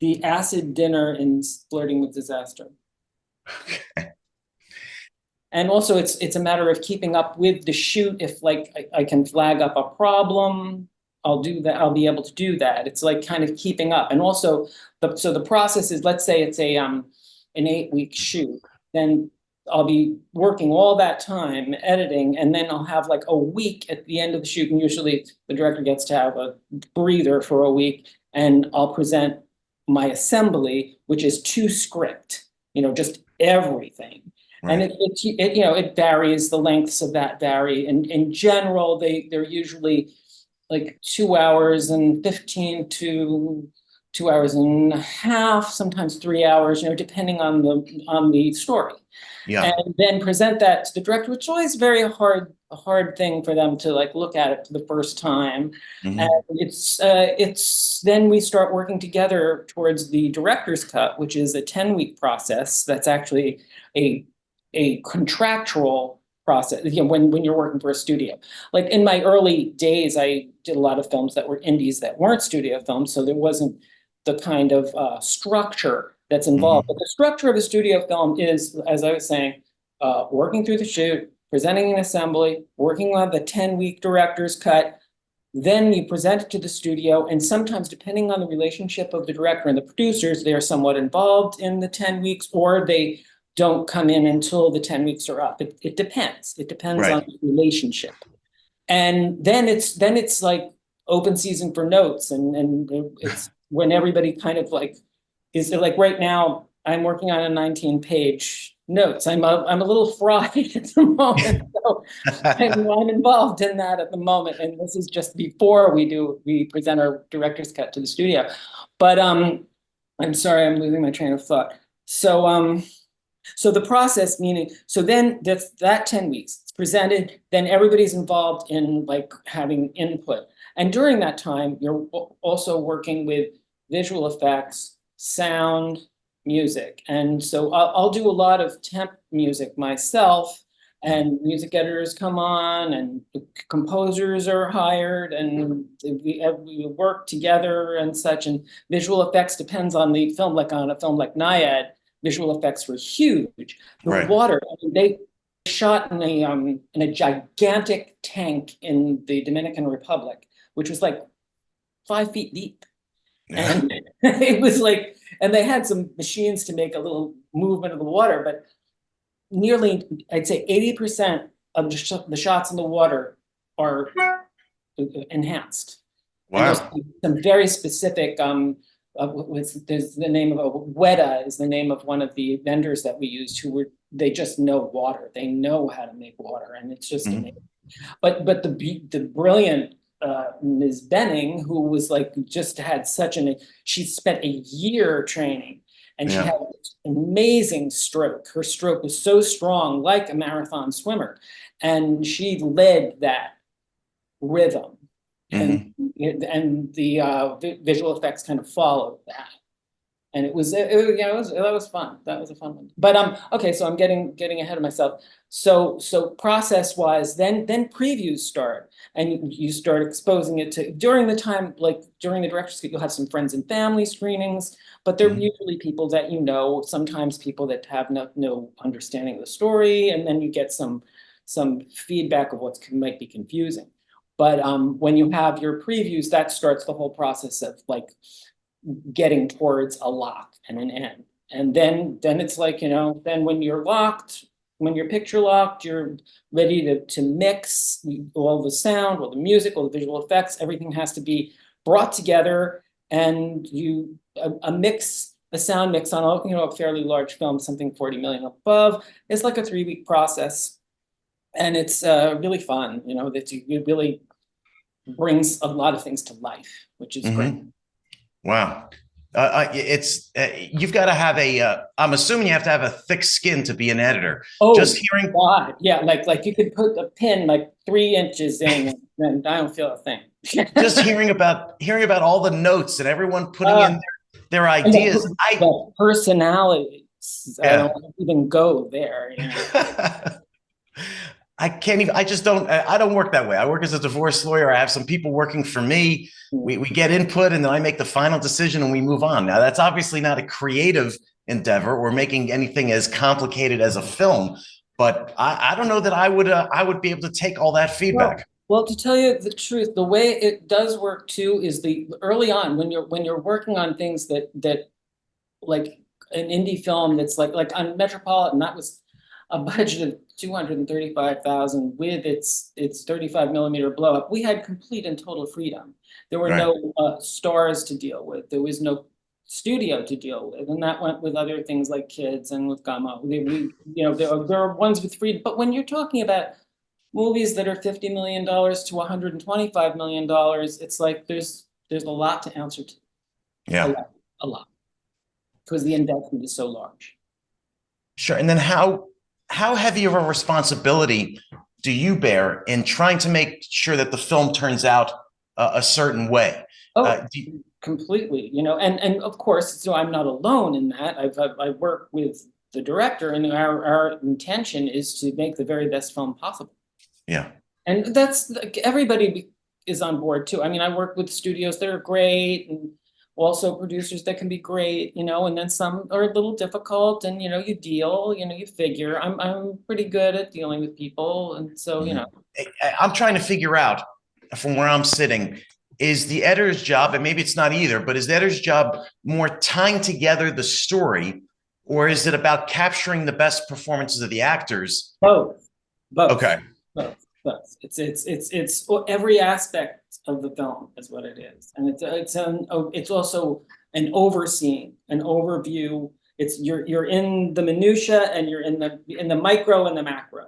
the acid dinner in Flirting with Disaster. Okay. And also it's a matter of keeping up with the shoot. If like I can flag up a problem, I'll do that. I'll be able to do that. It's like kind of keeping up. And also so the process is, let's say it's an 8-week shoot, then I'll be working all that time editing, and then I'll have like a week at the end of the shoot. And usually the director gets to have a breather for a week, and I'll present my assembly, which is to script, just everything. And Right. it varies. The lengths of that vary. And in general, they're usually like 2 hours and 15 to 2 hours and a half, sometimes 3 hours, depending on the story. Yeah. And then present that to the director, which is always a hard thing for them to like look at it for the first time. And Hmm. it's then we start working together towards the director's cut, which is a 10-week process. That's actually a contractual process, when you're working for a studio. Like in my early days, I did a lot of films that were indies that weren't studio films, so there wasn't the kind of structure that's involved. But Hmm. the structure of a studio film is, as I was saying, working through the shoot, presenting an assembly, working on the 10-week director's cut. Then you present it to the studio, and sometimes, depending on the relationship of the director and the producers, they are somewhat involved in the 10 weeks, or they don't come in until the 10 weeks are up. It depends. It depends on Right. the relationship. And then it's like open season for notes, and it's when everybody kind of like is like, right now I'm working on a 19-page notes. I'm a little fried at the moment, so I'm involved in that at the moment. And this is just before we present our director's cut to the studio. But I'm sorry, I'm losing my train of thought. So the process, meaning, so then that 10 weeks, it's presented, then everybody's involved in like having input. And during that time, you're also working with visual effects, sound, music. And so I'll do a lot of temp music myself, and music editors come on, and composers are hired, and we work together and such. And visual effects depends on the film. Like on a film like Nyad, visual effects were huge. The Right. water, I mean, they shot in a gigantic tank in the Dominican Republic, which was like 5 feet deep. Yeah. And it was like, and they had some machines to make a little movement of the water, but nearly, I'd say 80% of the shots in the water are enhanced. And there's Wow. some very specific, there's the name of Weta is the name of one of the vendors that we used, they just know water. They know how to make water, and it's just Hmm. amazing. But the brilliant Ms. Benning, who was like just had she spent a year training, and she Yeah. had an amazing stroke. Her stroke was so strong, like a marathon swimmer, and she led that rhythm, and Hmm. the visual effects kind of followed that. And that was fun. That was a fun one. But okay, so I'm getting ahead of myself. So process wise, then previews start, and you start exposing it to, during the time, like during the director's cut, you'll have some friends and family screenings, but they're Hmm. usually people that sometimes people that have no understanding of the story, and then you get some feedback of what might be confusing. But when you have your previews, that starts the whole process of like getting towards a lock and an end. And then it's like, then when you're locked, when you're picture locked, you're ready to mix all the sound, all the music, all the visual effects. Everything has to be brought together, and a sound mix on a fairly large film, something 40 million above, is like a 3-week process. And it's really fun, that it really brings a lot of things to life, which is great. Hmm. Wow. It's you've got to have I'm assuming you have to have a thick skin to be an editor. Just Oh hearing, God, yeah, like you could put a pin like 3 inches in, and I don't feel a thing. just hearing about all the notes and everyone putting in uh, their and ideas. the personalities, I don't Yeah. even go there. I can't even, I just don't, I don't work that way. I work as a divorce lawyer. I have some people working for me. We get input and then I make the final decision and we move on. Now, that's obviously not a creative endeavor or making anything as complicated as a film, but I don't know that I would be able to take all that feedback. Well, to tell you the truth, the way it does work too is the early on when you're working on things that like an indie film that's like on Metropolitan, that was a budget of 235,000 with its 35 millimeter blow up. We had complete and total freedom. There were Right. no stars to deal with. There was no studio to deal with, and that went with other things like kids and with Gamma. There are ones with freedom, but when you're talking about movies that are $50 million to $125 million, it's like there's a lot to answer to. Yeah. A lot, because the investment is so large. Sure. And then how heavy of a responsibility do you bear in trying to make sure that the film turns out a certain way? Completely, and of course, so I'm not alone in that. I work with the director, and our intention is to make the very best film possible. Yeah. And that's everybody is on board too. I mean, I work with studios that are great and also producers that can be great, and then some are a little difficult, and you deal, you figure. I'm pretty good at dealing with people, and so I'm trying to figure out from where I'm sitting, is the editor's job, and maybe it's not either, but is the editor's job more tying together the story, or is it about capturing the best performances of the actors? Both. Okay. Both. It's every aspect of the film is what it is, and it's also an overseeing, an overview. It's you're in the minutia, and you're in the micro and the macro.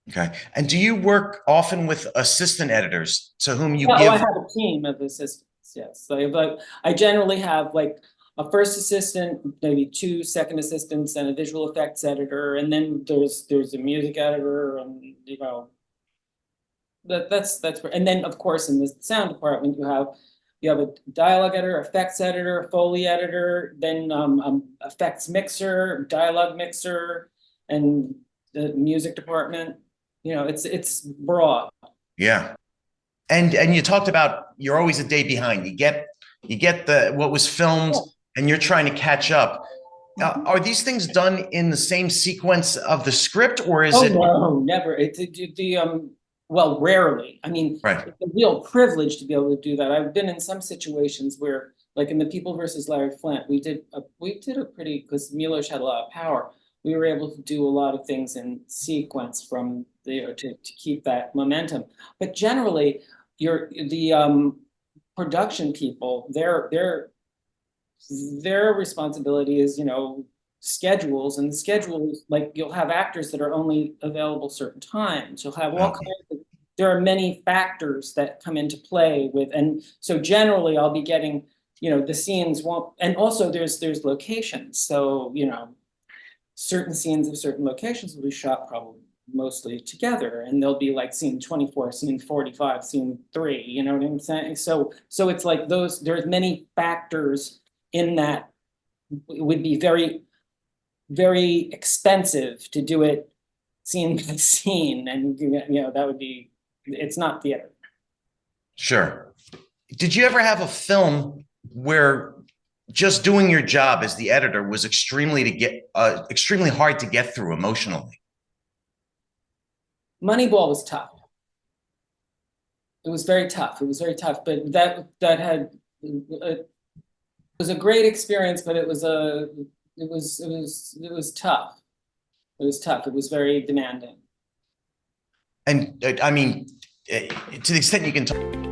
Okay. And do you work often with assistant editors to whom you give? I have a team of assistants. Yes, so I generally have like a first assistant, maybe 2 second assistants, and a visual effects editor, and then there's a music editor, and that's and then of course in the sound department you have a dialogue editor, effects editor, Foley editor, then effects mixer, dialogue mixer, and the music department. It's broad. Yeah. And you talked about you're always a day behind. You get what was filmed, and you're trying to catch up. Are these things done in the same sequence of the script, or is it? No, never. Well, rarely. I mean, right. It's a real privilege to be able to do that. I've been in some situations where, like in The People versus Larry Flint, we did a pretty, because Milos had a lot of power. We were able to do a lot of things in sequence from there to keep that momentum. But generally, the production people, their responsibility is, schedules, and the schedules, like you'll have actors that are only available certain times. You'll have all kinds of, there are many factors that come into play with, and so generally I'll be getting, the scenes won't, and also there's locations. So, certain scenes of certain locations will be shot probably mostly together, and they'll be like scene 24, scene 45, scene 3, you know what I'm saying? So it's like there's many factors in that. It would be very, very expensive to do it scene by scene, and that would be, it's not theater. Sure. Did you ever have a film where just doing your job as the editor was extremely hard to get through emotionally? Moneyball was tough. It was very tough. But that had it was a great experience, but it was tough. It was tough. It was very demanding. And I mean, to the extent you can talk.